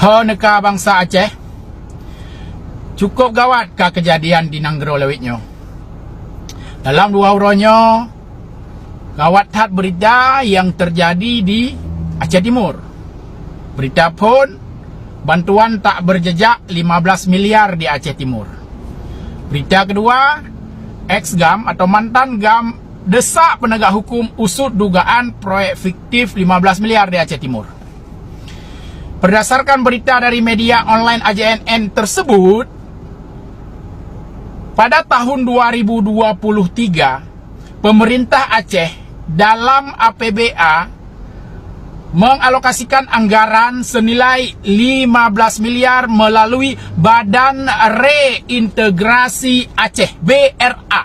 Neka bangsa Aceh, cukup gawat kah kejadian di Nanggro lewitnya. Dalam dua uronyo, gawat hat berita yang terjadi di Aceh Timur. Berita pun, bantuan tak berjejak 15 miliar di Aceh Timur. Berita kedua, ex-GAM atau mantan GAM desak penegak hukum usut dugaan proyek fiktif 15 miliar di Aceh Timur. Berdasarkan berita dari media online AJNN tersebut, pada tahun 2023, pemerintah Aceh dalam APBA mengalokasikan anggaran senilai 15 miliar melalui Badan Reintegrasi Aceh (BRA)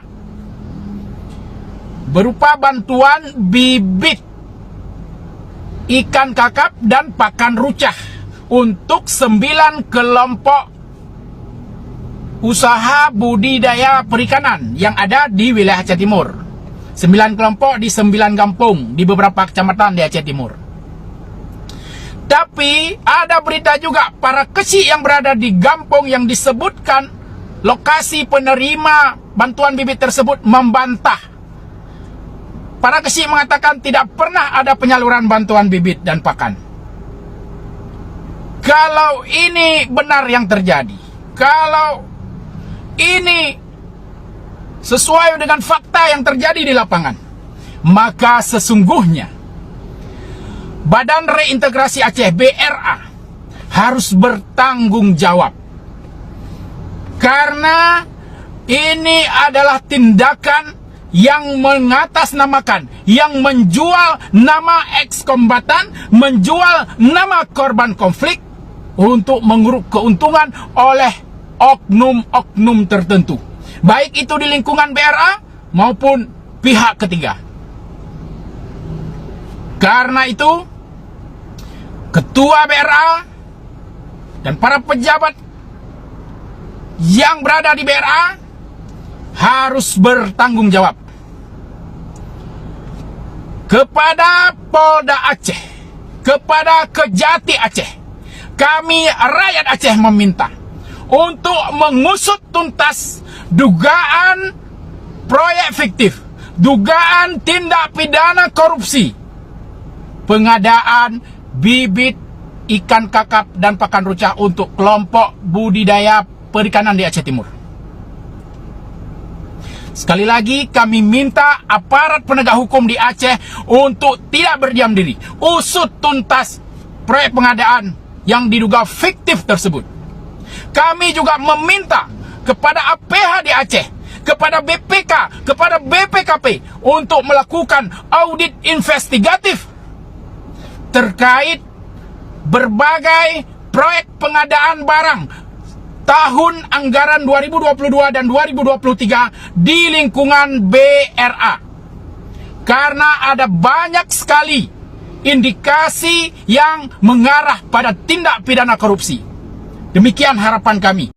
berupa bantuan bibit ikan kakap dan pakan rucah untuk 9 kelompok usaha budidaya perikanan yang ada di wilayah Aceh Timur. 9 kelompok di 9 kampung di beberapa kecamatan di Aceh Timur. Tapi ada berita juga para kecil yang berada di kampung yang disebutkan lokasi penerima bantuan bibit tersebut membantah. Para kecil mengatakan tidak pernah ada penyaluran bantuan bibit dan pakan. Kalau ini benar yang terjadi, kalau ini sesuai dengan fakta yang terjadi di lapangan, maka sesungguhnya Badan Reintegrasi Aceh (BRA) harus bertanggung jawab. Karena ini adalah tindakan yang mengatasnamakan, yang menjual nama ex-kombatan, menjual nama korban konflik untuk menguruk keuntungan oleh oknum-oknum tertentu, baik itu di lingkungan BRA maupun pihak ketiga. Karena itu, Ketua BRA dan para pejabat yang berada di BRA harus bertanggung jawab. Kepada Polda Aceh, kepada Kejati Aceh, kami rakyat Aceh meminta untuk mengusut tuntas dugaan proyek fiktif, dugaan tindak pidana korupsi, pengadaan bibit ikan kakap dan pakan rucah untuk kelompok budidaya perikanan di Aceh Timur. Sekali lagi kami minta aparat penegak hukum di Aceh untuk tidak berdiam diri, usut tuntas proyek pengadaan yang diduga fiktif tersebut. Kami juga meminta kepada APH di Aceh, kepada BPK, kepada BPKP untuk melakukan audit investigatif terkait berbagai proyek pengadaan barang tahun anggaran 2022 dan 2023 di lingkungan BRA. Karena ada banyak sekali indikasi yang mengarah pada tindak pidana korupsi. Demikian harapan kami.